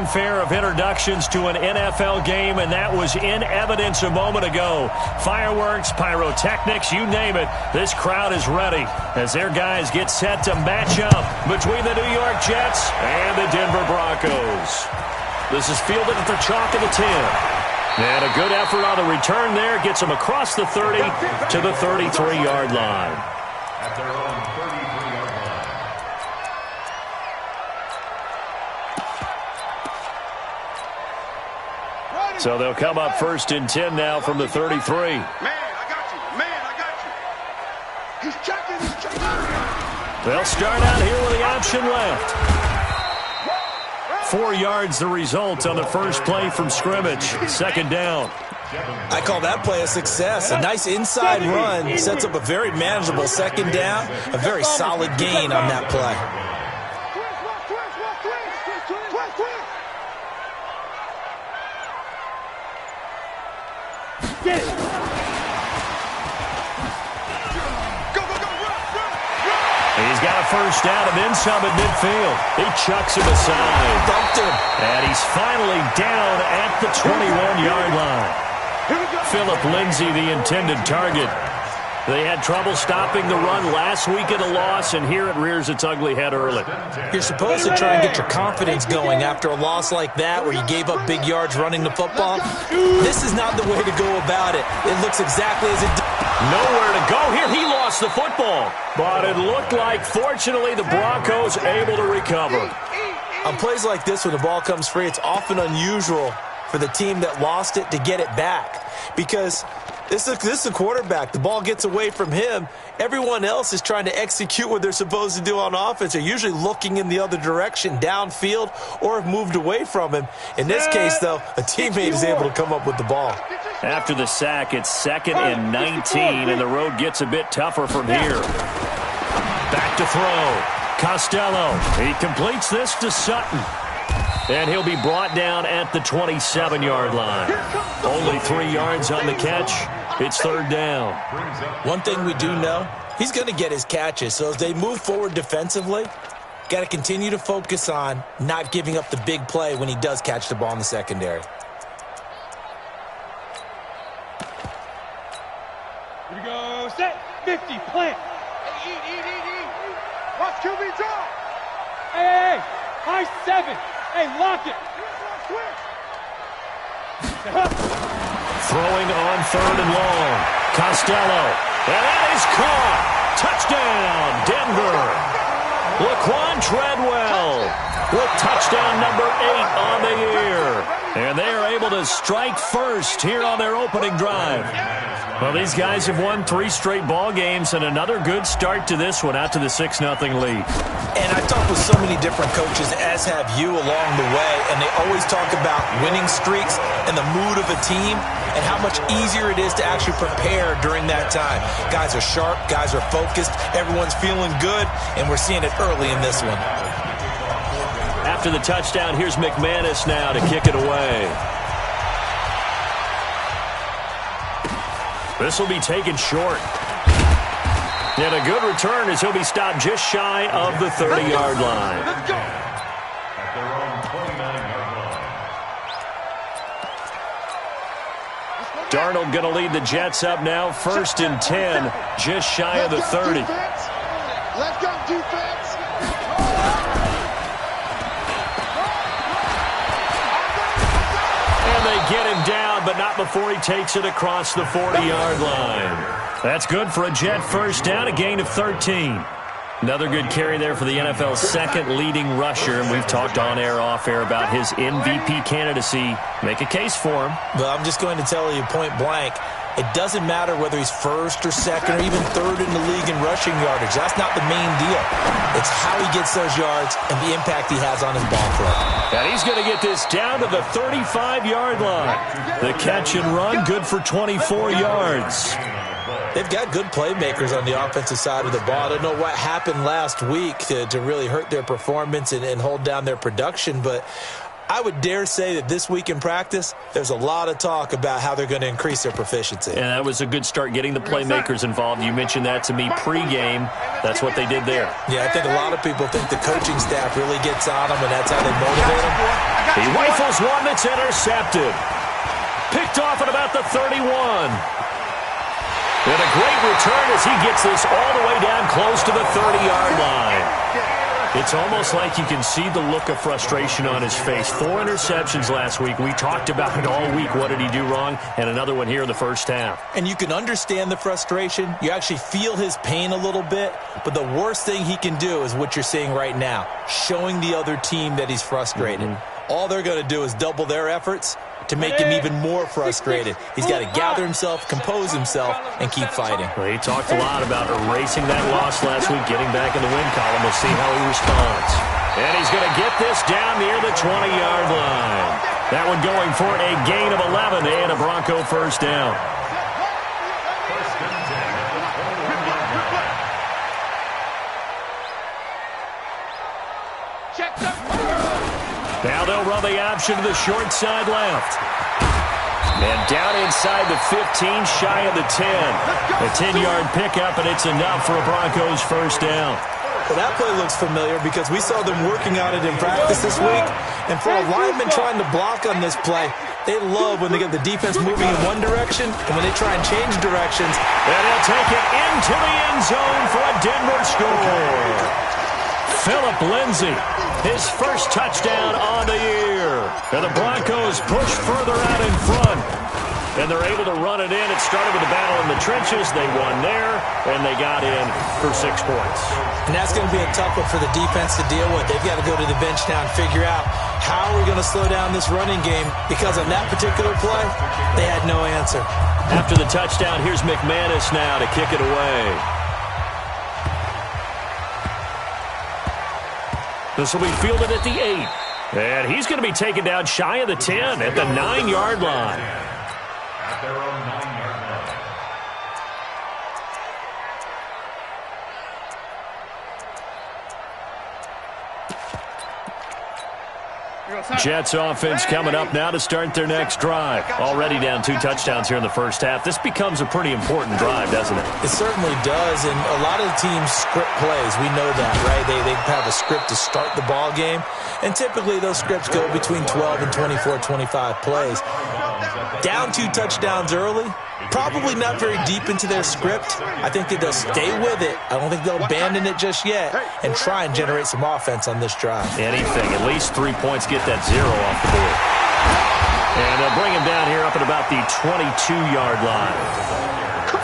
fanfare of introductions to an NFL game, and that was in evidence a moment ago. Fireworks, pyrotechnics, you name it. This crowd is ready as their guys get set to match up between the New York Jets and the Denver Broncos. This is fielded at the chalk of the 10. And a good effort on the return there gets them across the 30 to the 33-yard line. At their own 33-yard line. So they'll come up 1st and 10 now from the 33. Man, I got you. Man, I got you. He's checking. They'll start out here with the option left. 4 yards the result on the first play from scrimmage. 2nd down. I call that play a success. A nice inside run sets up a very manageable 2nd down. A very solid gain on that play. Get it. He's got a first down and then some at midfield. He chucks him aside. Dumped him. And he's finally down at the 21-yard line. Philip Lindsay, the intended target. They had trouble stopping the run last week at a loss, and here it rears its ugly head early. You're supposed to try and get your confidence going after a loss like that where you gave up big yards running the football. This is not the way to go about it. It looks exactly as it did. Nowhere to go here. He lost the football. But it looked like, fortunately, the Broncos able to recover. On plays like this, when the ball comes free, it's often unusual for the team that lost it to get it back. Because this is a quarterback. The ball gets away from him. Everyone else is trying to execute what they're supposed to do on offense. They're usually looking in the other direction, downfield, or have moved away from him. In this case, though, a teammate is able to come up with the ball. After the sack, it's 2nd and 19, and the road gets a bit tougher from here. Back to throw. Costello. He completes this to Sutton. And he'll be brought down at the 27-yard line. Only 3 yards on the catch. It's 3rd down. One thing we do know, he's going to get his catches. So as they move forward defensively, got to continue to focus on not giving up the big play when he does catch the ball in the secondary. Here we go. Set. 50. Plant. Eat. Watch QB drop. Hey. High 7. Hey, lock it. Throwing on 3rd and long. Costello. And that is caught. Touchdown, Denver. Laquan Treadwell with touchdown number 8 on the year. And they are able to strike first here on their opening drive. Well, these guys have won 3 straight ball games and another good start to this one out to the 6-0 lead. And I've talked with so many different coaches, as have you along the way, and they always talk about winning streaks and the mood of a team and how much easier it is to actually prepare during that time. Guys are sharp, guys are focused, everyone's feeling good, and we're seeing it early in this one. After the touchdown, here's McManus now to kick it away. This will be taken short. And a good return as he'll be stopped just shy of the 30-yard line. At their own 29-yard line. Darnold going to lead the Jets up now, 1st and 10, just shy of the 30. Let's go, defense. And they get him down, but not before he takes it across the 40-yard line. That's good for a Jet first down, a gain of 13. Another good carry there for the NFL's 2nd leading rusher, and we've talked on air, off air about his MVP candidacy. Make a case for him. But I'm just going to tell you point blank, it doesn't matter whether he's 1st or 2nd or even 3rd in the league in rushing yardage. That's not the main deal. It's how he gets those yards and the impact he has on his ball club. And he's going to get this down to the 35-yard line. The catch and run, good for 24 yards. They've got good playmakers on the offensive side of the ball. I don't know what happened last week to really hurt their performance and hold down their production, but I would dare say that this week in practice, there's a lot of talk about how they're going to increase their proficiency. And that was a good start, getting the playmakers involved. You mentioned that to me pregame. That's what they did there. Yeah, I think a lot of people think the coaching staff really gets on them, and that's how they motivate them. He rifles one that's intercepted. Picked off at about the 31. And a great return as he gets this all the way down close to the 30-yard line. It's almost like you can see the look of frustration on his face. 4 interceptions last week. We talked about it all week. What did he do wrong? And another one here in the first half. And you can understand the frustration. You actually feel his pain a little bit. But the worst thing he can do is what you're seeing right now, showing the other team that he's frustrated. All they're going to do is double their efforts to make him even more frustrated. He's got to gather himself, compose himself, and keep fighting. Well, he talked a lot about erasing that loss last week, getting back in the win column. We'll see how he responds. And he's going to get this down near the 20-yard line. That one going for a gain of 11 and a Bronco first down. Now they'll run the option to the short side left. And down inside the 15, shy of the 10. A 10-yard pickup, and it's enough for a Broncos first down. Well, that play looks familiar because we saw them working on it in practice this week. And for a lineman trying to block on this play, they love when they get the defense moving in one direction and when they try and change directions. And he'll take it into the end zone for a Denver score. Phillip Lindsay, his first touchdown on the year. And the Broncos push further out in front. And they're able to run it in. It started with a battle in the trenches. They won there, and they got in for 6 points. And that's going to be a tough one for the defense to deal with. They've got to go to the bench now and figure out how are we going to slow down this running game, because on that particular play, they had no answer. After the touchdown, here's McManus now to kick it away. This will be fielded at the 8. And he's going to be taken down shy of the 10 at the 9-yard line. At their own 9-yard line. Jets offense coming up now to start their next drive. Already down 2 touchdowns here in the first half. This becomes a pretty important drive, doesn't it? It certainly does, and a lot of the teams script plays. We know that, right? They have a script to start the ball game, and typically those scripts go between 12 and 24, 25 plays. Down 2 touchdowns early, probably not very deep into their script. I think that they'll stay with it. I don't think they'll abandon it just yet and try and generate some offense on this drive. Anything, at least 3 points, get that 0 off the board. And they'll bring him down here up at about the 22-yard line.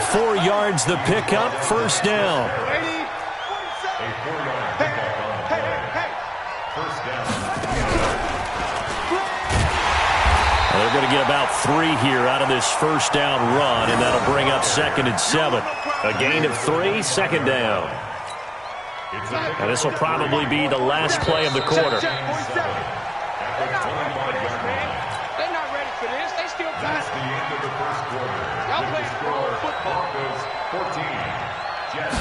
4 yards the pickup, first down. They're going to get about 3 here out of this first down run, and that'll bring up 2nd and 7. A gain of 3, second down. And this will probably be the last play of the quarter. They're not ready for this. They still got That's the end of the first quarter. Y'all play football. Broncos 14. Jets.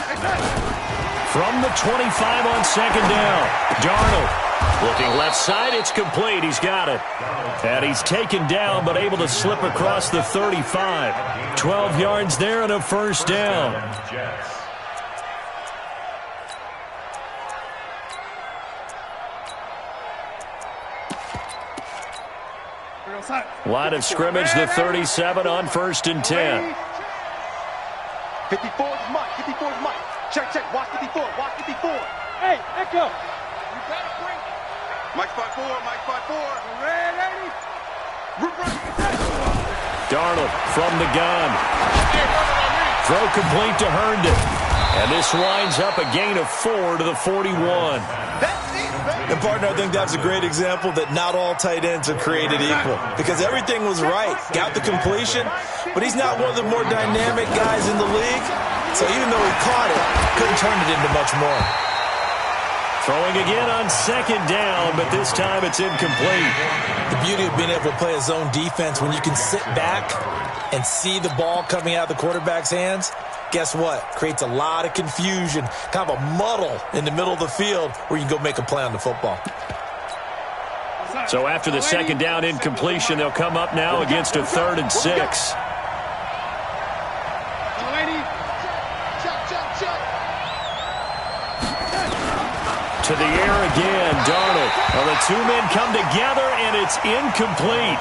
From the 25 on second down, Darnold looking left side. It's complete. He's got it. And he's taken down but able to slip across the 35. 12 yards there and a first down. Jets. Line of scrimmage, the 37 on 1st and 10. 54 is Mike. 54 is Mike. Check, check. Watch 54. Watch 54. Hey, Echo. You gotta bring it. Mike 5-4. Mike 5-4. Red 80. Darnold from the gun. Throw complete to Herndon. And this winds up a gain of 4 to the 41. And, partner, I think that's a great example that not all tight ends are created equal, because everything was right. Got the completion, but he's not one of the more dynamic guys in the league. So even though he caught it, couldn't turn it into much more. Throwing again on second down, but this time it's incomplete. The beauty of being able to play a zone defense when you can sit back and see the ball coming out of the quarterback's hands, guess what? Creates a lot of confusion, kind of a muddle in the middle of the field where you can go make a play on the football. So after the second down incompletion, they'll come up now against a 3rd and 6. To the air again, Darnold. Well, the two men come together, and it's incomplete.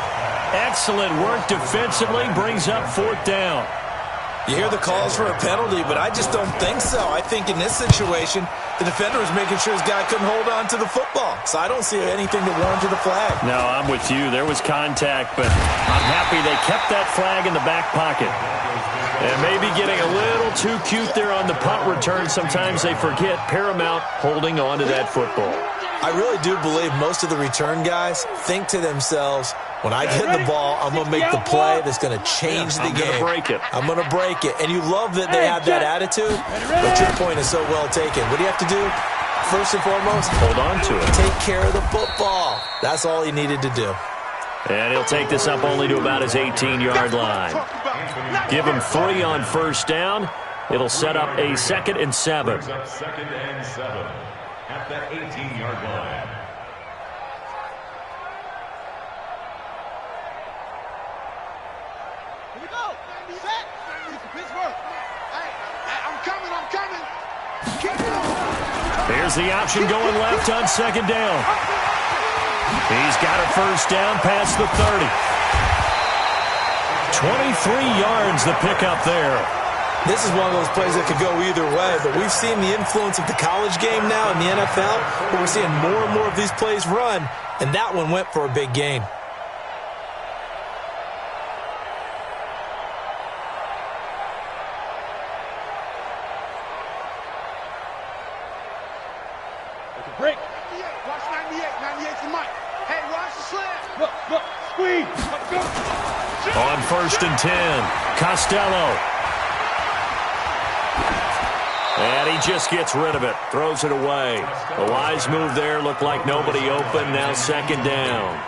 Excellent work defensively, brings up 4th down. You hear the calls for a penalty, but I just don't think so. I think in this situation, the defender was making sure his guy couldn't hold on to the football. So I don't see anything to warrant the flag. No, I'm with you. There was contact, but I'm happy they kept that flag in the back pocket. And maybe getting a little too cute there on the punt return. Sometimes they forget paramount holding on to that football. I really do believe most of the return guys think to themselves, when I get the ball, I'm going to make the play that's going to change the game. I'm going to break it. I'm going to break it. And you love that they have that attitude, but your point is so well taken. What do you have to do? First and foremost, hold on to it. Take care of the football. That's all he needed to do. And he'll take this up only to about his 18-yard line. Give him 3 on 1st down. It'll set up a 2nd and 7. 2nd and 7 at the 18-yard line. Here we go. Set. Pittsburgh. Hey, I'm coming. Keep going. There's the option going left on 2nd down. He's got a 1st down past the 30. 23 yards the pickup there. This is one of those plays that could go either way, but we've seen the influence of the college game now in the NFL, where we're seeing more and more of these plays run, and that one went for a big gain. Break. Watch 98. 98's the mic. Hey, watch the slam. Look, squeeze. Let's go. On 1st and 10, Costello. And he just gets rid of it, throws it away. A wise move there, looked like nobody open, now 2nd down.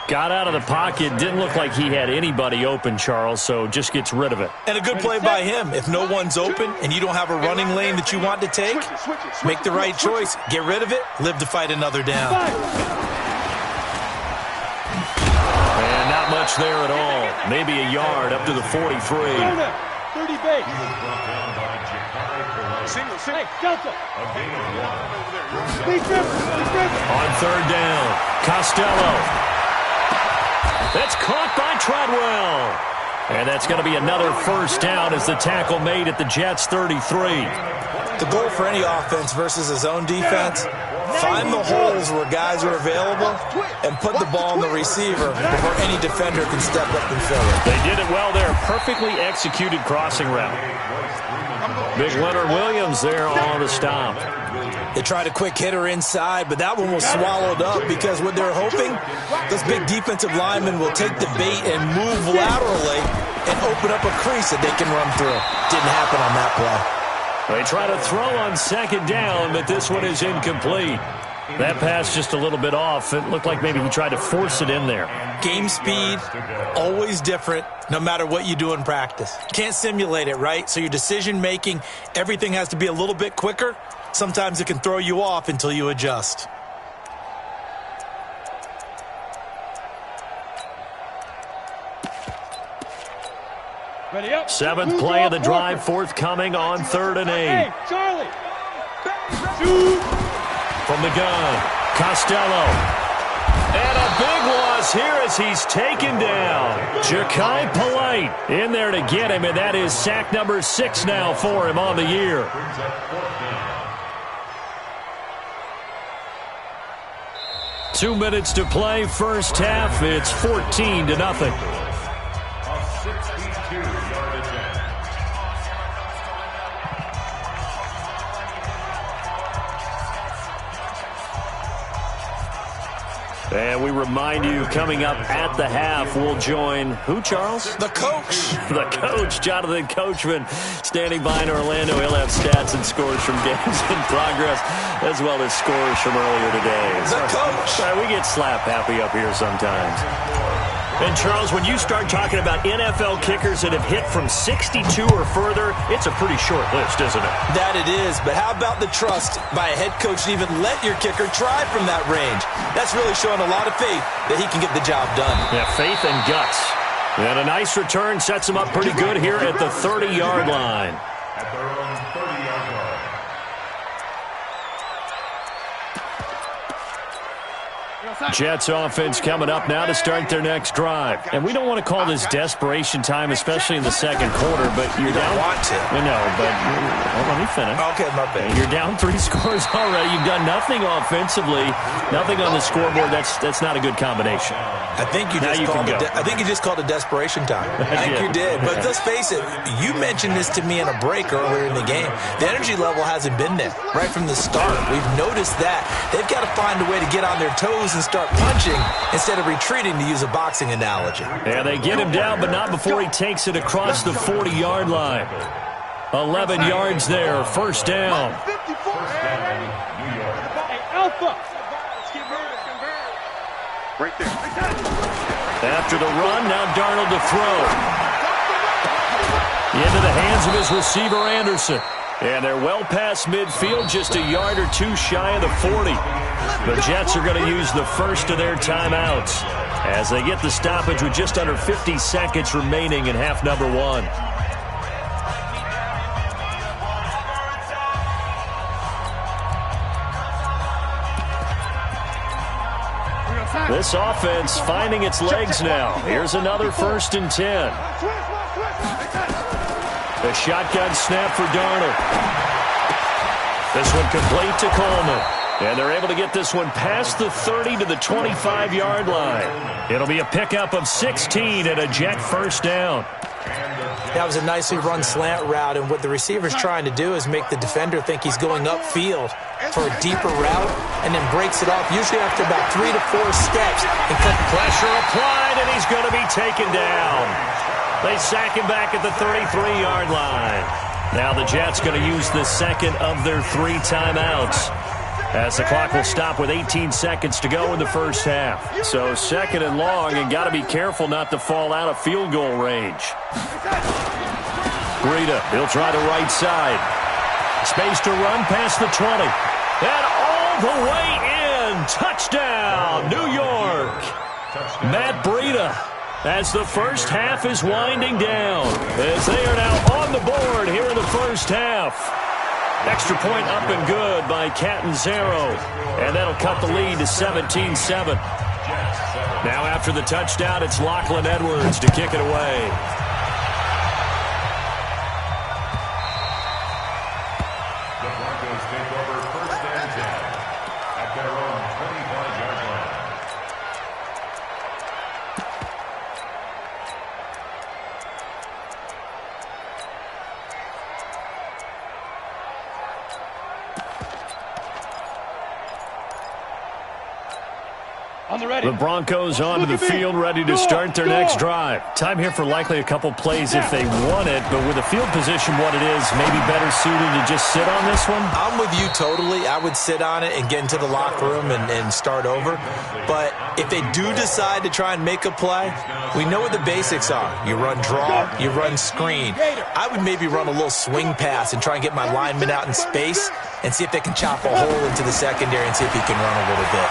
Got out of the pocket, didn't look like he had anybody open, Charles, so just gets rid of it. And a good play by him. If no one's open and you don't have a running lane that you want to take, make the right choice. Get rid of it, live to fight another down. And not much there at all. Maybe a yard up to the 43. 30 base. Hey, Delta. On 3rd down, Costello. That's caught by Treadwell. And that's going to be another 1st down as the tackle made at the Jets' 33. The goal for any offense versus a zone defense, find the holes where guys are available and put the ball on the receiver before any defender can step up and fill it. They did it well there. Perfectly executed crossing route. Big Leonard Williams there on the stop. They tried a quick hitter inside, but that one was swallowed up because what they're hoping, those big defensive linemen will take the bait and move laterally and open up a crease that they can run through. Didn't happen on that play. They try to throw on 2nd down, but this one is incomplete. That pass just a little bit off. It looked like maybe he tried to force it in there. Game speed, always different, no matter what you do in practice. Can't simulate it, right? So your decision-making, everything has to be a little bit quicker. Sometimes it can throw you off until you adjust. Ready up. 7th play of the drive, forthcoming on 3rd and 8. Hey, Charlie. Shoot. From the gun, Costello. And a big loss here as he's taken down. Ja'Kai Polite in there to get him, and that is sack number 6 now for him on the year. 2 minutes to play, 1st half. It's 14-0. A 62-yard attempt. And we remind you, coming up at the half, we'll join who, Charles? The coach. The coach, Jonathan Coachman, standing by in Orlando. He'll have stats and scores from games in progress, as well as scores from earlier today. The coach. We get slap happy up here sometimes. And, Charles, when you start talking about NFL kickers that have hit from 62 or further, it's a pretty short list, isn't it? That it is, but how about the trust by a head coach to even let your kicker try from that range? That's really showing a lot of faith that he can get the job done. Yeah, faith and guts. And a nice return sets him up pretty good here at the 30-yard line. At their own 30-yard line. Jets offense coming up now to start their next drive. And we don't want to call this desperation time, especially in the second quarter, but you're down. You don't want to. No, but let me finish. Okay, my bad. You're down 3 scores already. You've done nothing offensively, nothing on the scoreboard. That's not a good combination. I think you just called it desperation time. I think you did. But let's face it, you mentioned this to me in a break earlier in the game. The energy level hasn't been there right from the start. We've noticed that. They've got to find a way to get on their toes and start punching instead of retreating, to use a boxing analogy. Yeah, they get him down, but not before he takes it across the 40-yard line. 11 yards there, first down. Hey, Alpha. Right there. After the run, now Darnold to throw. Into the hands of his receiver, Anderson. And they're well past midfield, just a yard or two shy of the 40. The Jets are going to use the first of their timeouts as they get the stoppage with just under 50 seconds remaining in half number 1. This offense finding its legs now. Here's another 1st and 10. A shotgun snap for Darnold. This one complete to Coleman. And they're able to get this one past the 30 to the 25-yard line. It'll be a pickup of 16 and a Jet first down. That was a nicely run slant route, and what the receiver's trying to do is make the defender think he's going upfield for a deeper route and then breaks it off, usually after about 3 to 4 steps. And pressure applied, and he's going to be taken down. They sack him back at the 33-yard line. Now the Jets going to use the second of their 3 timeouts, as the clock will stop with 18 seconds to go in the first half. So second and long, and got to be careful not to fall out of field goal range. Breida, he'll try the right side. Space to run past the 20. And all the way in. Touchdown, New York. Matt Breida, as the first half is winding down, as they are now on the board here in the first half. Extra point up and good by Catanzaro, and that'll cut the lead to 17-7. Now after the touchdown, it's Lachlan Edwards to kick it away. The Broncos take over 1st and 10 at their own 25-yard line. On the ready. The Broncos onto the field, ready to start their next drive. Time here for likely a couple plays if they want it, but with the field position what it is, maybe better suited to just sit on this one? I'm with you totally. I would sit on it and get into the locker room and start over. But if they do decide to try and make a play, we know what the basics are. You run draw, you run screen. I would maybe run a little swing pass and try and get my lineman out in space and see if they can chop a hole into the secondary and see if he can run a little bit.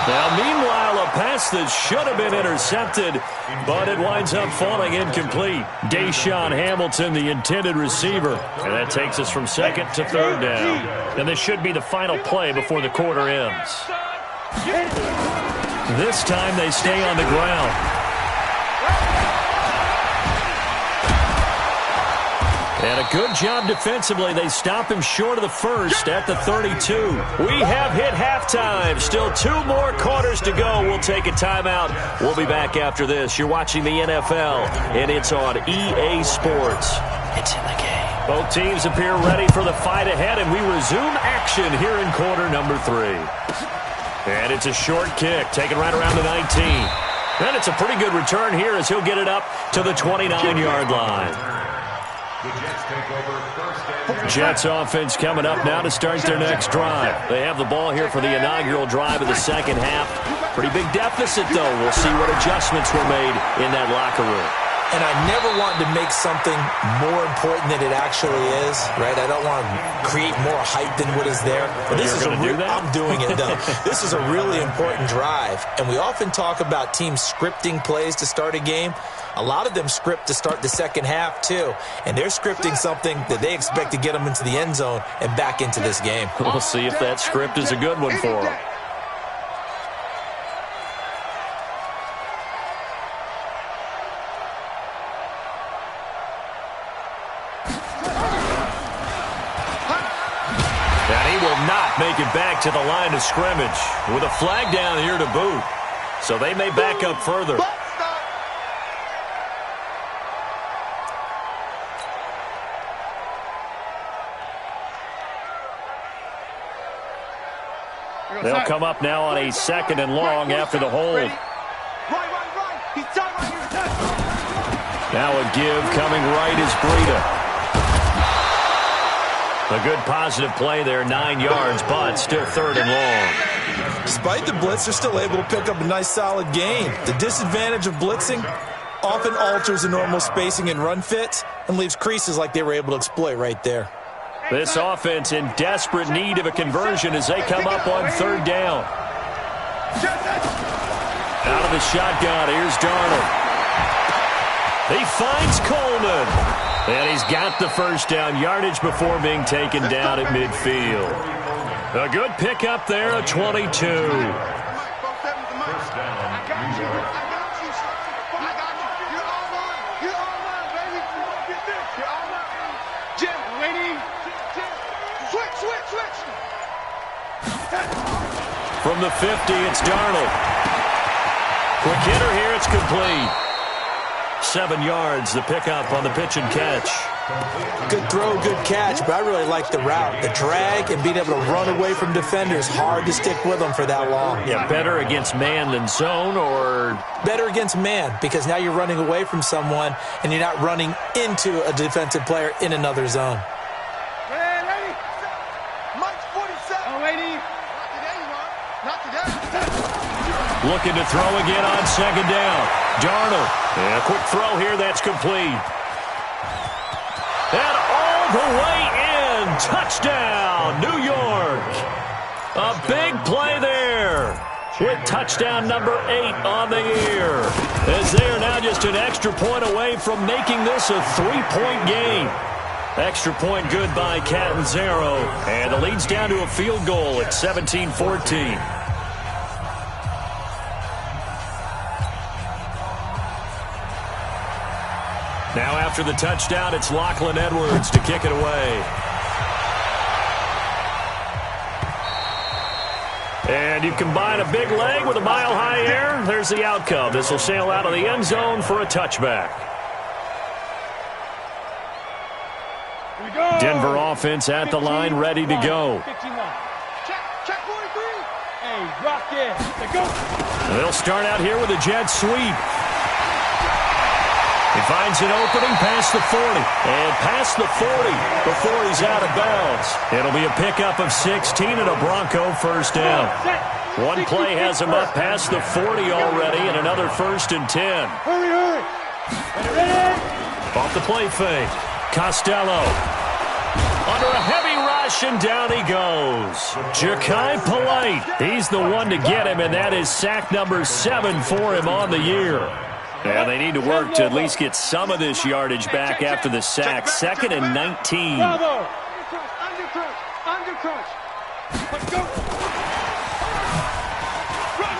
Now, meanwhile, a pass that should have been intercepted, but it winds up falling incomplete. Deshaun Hamilton, the intended receiver. And that takes us from second to third down. And this should be the final play before the quarter ends. This time they stay on the ground. And a good job defensively. They stop him short of the first at the 32. We have hit halftime. Still 2 more quarters to go. We'll take a timeout. We'll be back after this. You're watching the NFL, and it's on EA Sports. It's in the game. Both teams appear ready for the fight ahead, and we resume action here in quarter number 3. And it's a short kick, taken right around the 19. And it's a pretty good return here as he'll get it up to the 29-yard line. The Jets take over first and Jets offense coming up now to start their next drive. They have the ball here for the inaugural drive of the second half. Pretty big deficit, though. We'll see what adjustments were made in that locker room. And I never want to make something more important than it actually is, right? I don't want to create more hype than what is there. But this is I'm doing it, though. This is a really important drive. And we often talk about teams scripting plays to start a game. A lot of them script to start the second half, too. And they're scripting something that they expect to get them into the end zone and back into this game. We'll see if that script is a good one for them. Make it back to the line of scrimmage with a flag down here to boot. So they may back up further. They'll come up now on a 2nd and long after the hold. Now a give coming right is Breida. A good positive play there, 9 yards, but still 3rd and long. Despite the blitz, they're still able to pick up a nice, solid gain. The disadvantage of blitzing often alters the normal spacing and run fits and leaves creases like they were able to exploit right there. This offense in desperate need of a conversion as they come up on 3rd down. Out of the shotgun, here's Darnold. He finds Coleman. And he's got the first down, yardage before being taken down at midfield. A good pickup there, a 22. From the 50, it's Darnold. Quick hitter here, it's complete. 7 yards, the pickup on the pitch and catch. Good throw, good catch, but I really like the route. The drag and being able to run away from defenders, hard to stick with them for that long. Yeah, better against man than zone, or? Better against man, because now you're running away from someone and you're not running into a defensive player in another zone. Looking to throw again on 2nd down. Darnold. And a quick throw here, that's complete. And all the way in. Touchdown, New York. A big play there with touchdown number 8 on the year. As they are now just an extra point away from making this a 3-point game. Extra point good by Catanzaro. And the lead's down to a field goal at 17-14. Now after the touchdown, it's Lachlan Edwards to kick it away. And you combine a big leg with a mile-high air, there's the outcome. This will sail out of the end zone for a touchback. Denver offense at the line, ready to go. Check 43. Hey, rock it. Go. They'll start out here with a jet sweep. He finds an opening past the 40. And past the 40 before he's out of bounds. It'll be a pickup of 16 and a Bronco first down. One play has him up past the 40 already and another 1st and 10. Hurry. Ready? Off the play fake. Costello. Under a heavy rush and down he goes. Ja'Kai Polite. He's the one to get him, and that is sack number 7 for him on the year. And they need to work to at least get some of this yardage back after the sack. 2nd and 19. Bravo. Under crunch. Let's go. Run.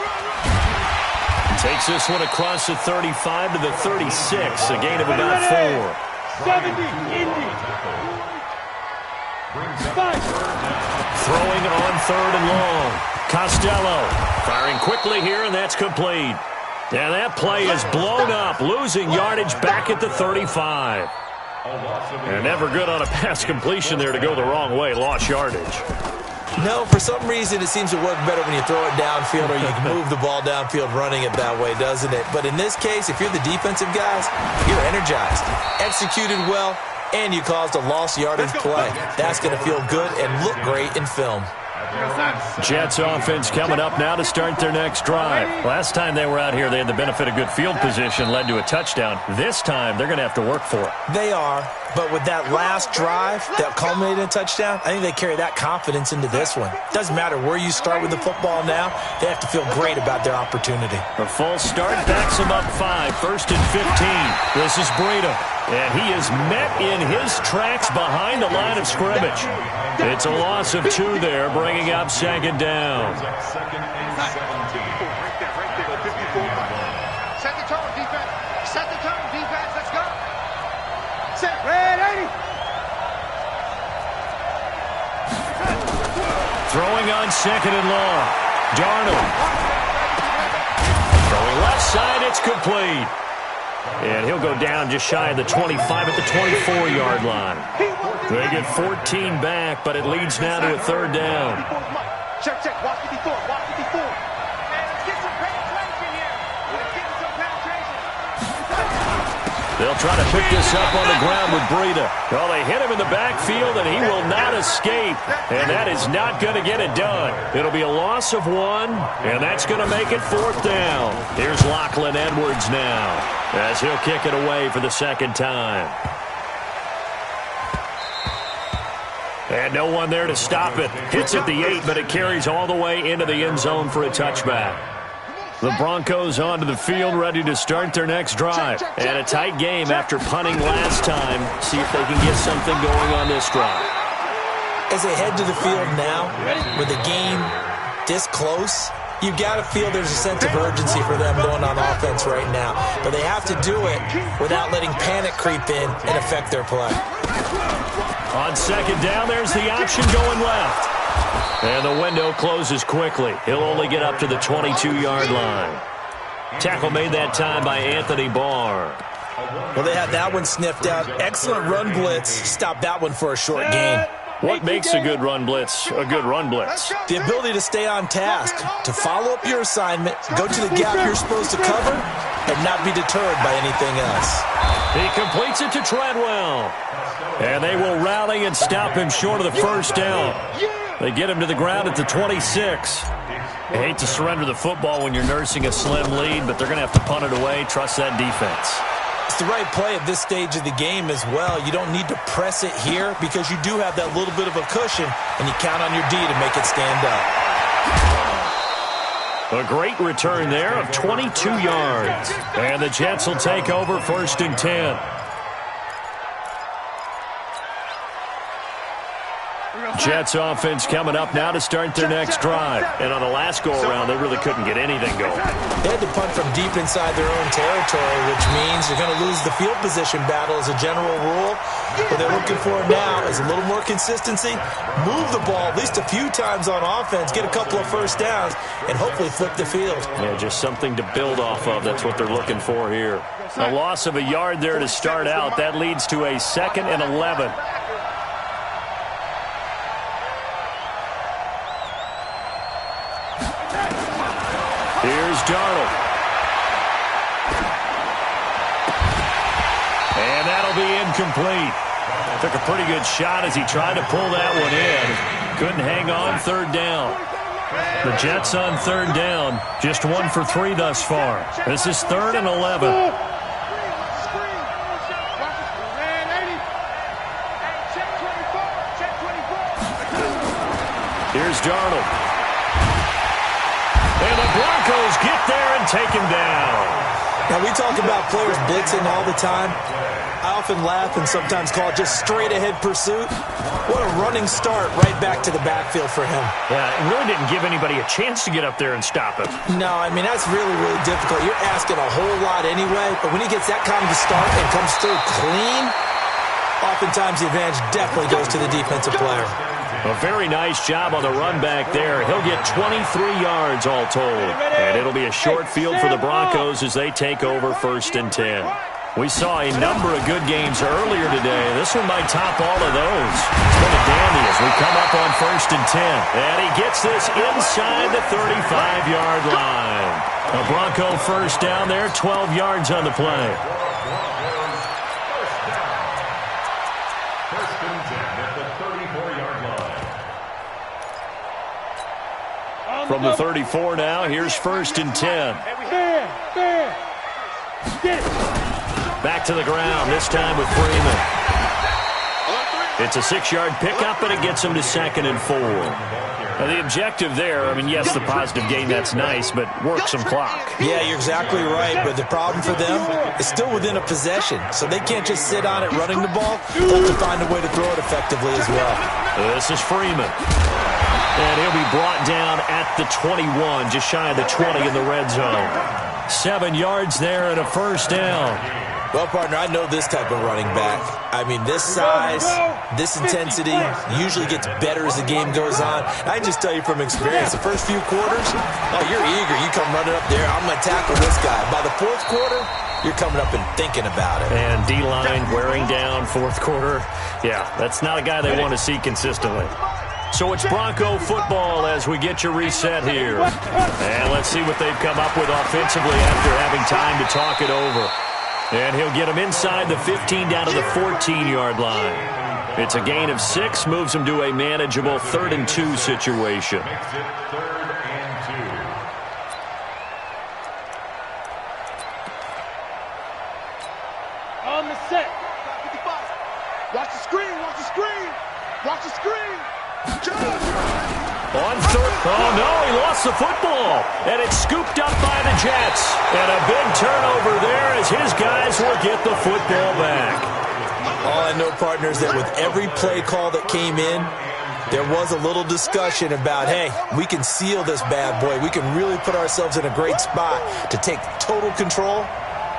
Takes this one across the 35 to the 36. A gain of about 4. 70. Indy. Throwing on 3rd and long. Costello firing quickly here, and that's complete. And that play is blown up, losing yardage back at the 35. And never good on a pass completion there to go the wrong way. Lost yardage. No, for some reason it seems to work better when you throw it downfield or you can move the ball downfield running it that way, doesn't it? But in this case, if you're the defensive guys, you're energized, executed well, and you caused a lost yardage play. That's going to feel good and look great in film. Jets offense coming up now to start their next drive. Last time they were out here, they had the benefit of good field position, led to a touchdown. This time, they're going to have to work for it. They are, but with that last drive that culminated in a touchdown, I think they carry that confidence into this one. Doesn't matter where you start with the football now, they have to feel great about their opportunity. A false start backs them up 5, 1st and 15. This is Breida, and he is met in his tracks behind the line of scrimmage. It's a loss of 2 there, bringing up 2nd down. Second and 17. Right there, 54. Set the tone, defense. Set the tone, defense. Let's go. Set. Red 80. Throwing on 2nd and long. Darnold. Throwing left side, it's complete. And he'll go down just shy of the 25 at the 24-yard line. They get 14 back, but it leads now to a 3rd down. Check, check. Watch 54. Watch 54. Man, let's get some penetration here. Let's get some penetration. They'll try to pick this up on the ground with Breida. Well, they hit him in the backfield, and he will not escape. And that is not going to get it done. It'll be a loss of 1, and that's going to make it 4th down. Here's Lachlan Edwards now, as he'll kick it away for the 2nd time. And no one there to stop it. Hits at the 8, but it carries all the way into the end zone for a touchback. The Broncos onto the field, ready to start their next drive. And a tight game after punting last time. See if they can get something going on this drive. As they head to the field now, with the game this close, you got to feel there's a sense of urgency for them going on offense right now. But they have to do it without letting panic creep in and affect their play. On 2nd down, there's the option going left. And the window closes quickly. He'll only get up to the 22-yard line. Tackle made that time by Anthony Barr. Well, they had that one sniffed out. Excellent run blitz. Stopped that one for a short gain. What makes a good run blitz a good run blitz? The ability to stay on task, to follow up your assignment, go to the gap you're supposed to cover, and not be deterred by anything else. He completes it to Treadwell. And they will rally and stop him short of the 1st down. They get him to the ground at the 26. You hate to surrender the football when you're nursing a slim lead, but they're going to have to punt it away. Trust that defense. It's the right play at this stage of the game as well. You don't need to press it here because you do have that little bit of a cushion, and you count on your D to make it stand up. A great return there of 22 yards. And the Jets will take over 1st and 10. Jets offense coming up now to start their next drive. And on the last go-around, they really couldn't get anything going. They had to punt from deep inside their own territory, which means you're going to lose the field position battle as a general rule. What they're looking for now is a little more consistency, move the ball at least a few times on offense, get a couple of 1st downs, and hopefully flip the field. Yeah, just something to build off of. That's what they're looking for here. A loss of a yard there to start out. That leads to a 2nd and 11. Here's Darnold. And that'll be incomplete. Took a pretty good shot as he tried to pull that one in. Couldn't hang on 3rd down. The Jets on 3rd down. Just 1 for 3 thus far. This is 3rd and 11. Here's Darnold. And the Broncos get there and take him down. Now, we talk about players blitzing all the time. I often laugh and sometimes call it just straight-ahead pursuit. What a running start right back to the backfield for him. Yeah, it really didn't give anybody a chance to get up there and stop him. No, I mean, that's really, really difficult. You're asking a whole lot anyway, but when he gets that kind of a start and comes through clean, oftentimes the advantage definitely goes to the defensive player. A very nice job on the run back there. He'll get 23 yards all told. And it'll be a short field for the Broncos as they take over 1st and 10. We saw a number of good games earlier today. This one might top all of those. It's been a dandy as we come up on 1st and 10. And he gets this inside the 35-yard line. A Bronco 1st down there, 12 yards on the play. From the 34 now, here's 1st and 10. Fair. Get it. Back to the ground, this time with Freeman. It's a 6-yard pickup, and it gets him to 2nd and 4. Now, the objective there, I mean, yes, the positive gain, that's nice, but work some clock. Yeah, you're exactly right, but the problem for them is still within a possession, so they can't just sit on it running the ball. They'll have to find a way to throw it effectively as well. This is Freeman. And he'll be brought down at the 21, just shy of the 20 in the red zone. 7 yards there and a 1st down. Well, partner, I know this type of running back. I mean, this size, this intensity usually gets better as the game goes on. I can just tell you from experience, the first few quarters, oh, you're eager. You come running up there, I'm going to tackle this guy. By the 4th quarter, you're coming up and thinking about it. And D-line wearing down 4th quarter. Yeah, that's not a guy they want to see consistently. So it's Bronco football as we get you reset here. And let's see what they've come up with offensively after having time to talk it over. And he'll get him inside the 15 down to the 14-yard line. It's a gain of 6, moves him to a manageable 3rd and 2 situation. Makes it 3rd and 2. On the set. Watch the screen. Watch the screen. On 3rd. Oh, no, he lost the football. And it's scooped up by the Jets. And a big turnover there as his guys will get the football back. All I know, partner, is that with every play call that came in, there was a little discussion about, hey, we can seal this bad boy. We can really put ourselves in a great spot to take total control.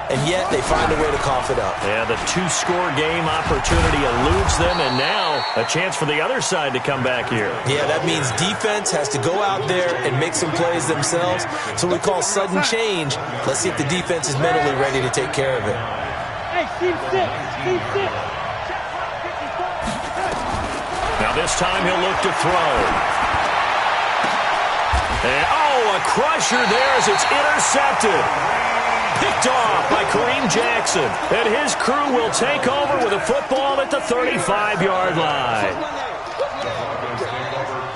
And yet they find a way to cough it up. Yeah, the 2-score game opportunity eludes them, and now a chance for the other side to come back here. Yeah, that means defense has to go out there and make some plays themselves. So we call sudden change. Let's see if the defense is mentally ready to take care of it. Hey, team 6. Now this time he'll look to throw. And, oh, a crusher there as it's intercepted. Picked off by Kareem Jackson. And his crew will take over with a football at the 35-yard line.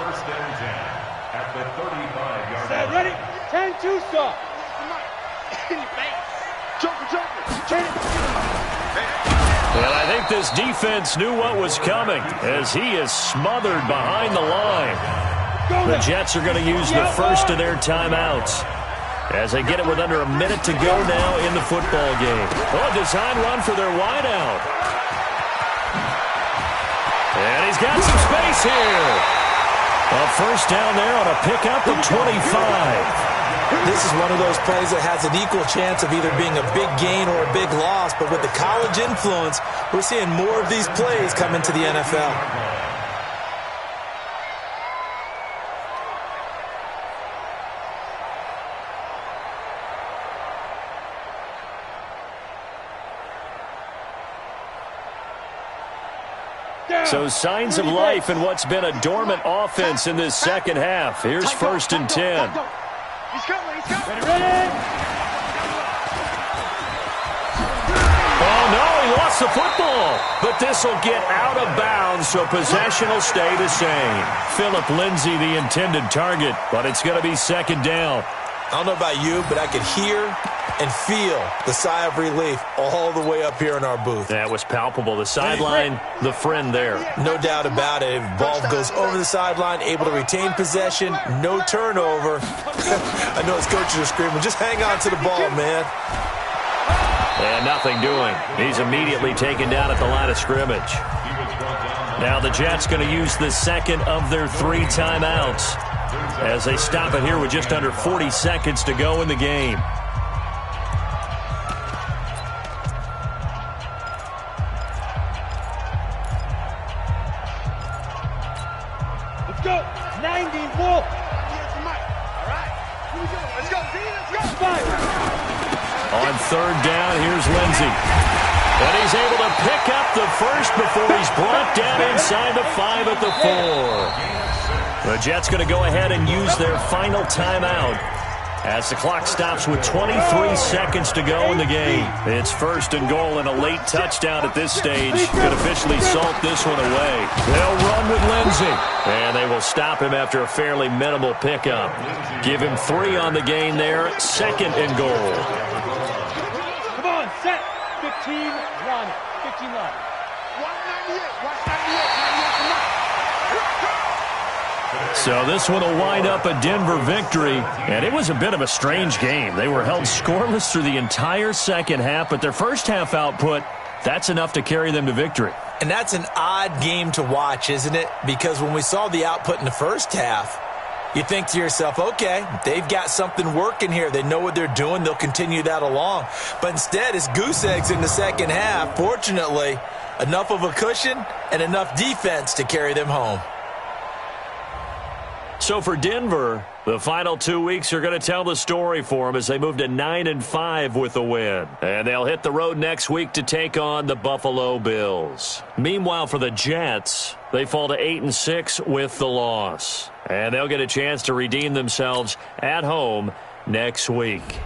First and 10 at the 35-yard Set, line. ready? 10-2 stop. And I think this defense knew what was coming as he is smothered behind the line. The Jets are going to use the first of their timeouts as they get it with under a minute to go now in the football game. Oh, a design run for their wideout. And he's got some space here. A 1st down there on a pickup of 25. This is one of those plays that has an equal chance of either being a big gain or a big loss, but with the college influence, we're seeing more of these plays come into the NFL. So signs of life in what's been a dormant offense in this second half. Here's 1st and 10. He's coming. Ready? Oh, no, he lost the football. But this will get out of bounds, so possession will stay the same. Philip Lindsay, the intended target, but it's going to be 2nd down. I don't know about you, but I could hear and feel the sigh of relief all the way up here in our booth. That was palpable. The sideline, the friend there. No doubt about it. Ball goes over the sideline, able to retain possession, no turnover. I know his coaches are screaming, just hang on to the ball, man. And nothing doing. He's immediately taken down at the line of scrimmage. Now the Jets going to use the second of their 3 timeouts as they stop it here with just under 40 seconds to go in the game. Let's go. 90 wolf. Let's go, D. Let's go. 5. On 3rd down, here's Lindsay. And he's able to pick up the first before he's brought down inside the 5 at the 4. The Jets going to go ahead and use their final timeout As the clock stops with 23 seconds to go in the game. It's 1st and goal and a late touchdown at this stage could officially salt this one away. They'll run with Lindsey. And they will stop him after a fairly minimal pickup. Give him 3 on the gain there. 2nd and goal. Come on, set. 15, run. 15 line. 198, So this one will wind up a Denver victory, and it was a bit of a strange game. They were held scoreless through the entire second half, but their first half output, that's enough to carry them to victory. And that's an odd game to watch, isn't it? Because when we saw the output in the first half, you think to yourself, okay, they've got something working here. They know what they're doing. They'll continue that along. But instead, it's goose eggs in the second half. Fortunately, enough of a cushion and enough defense to carry them home. So for Denver, the final 2 weeks are going to tell the story for them as they move to 9-5 with a win. And they'll hit the road next week to take on the Buffalo Bills. Meanwhile, for the Jets, they fall to 8-6 with the loss. And they'll get a chance to redeem themselves at home next week.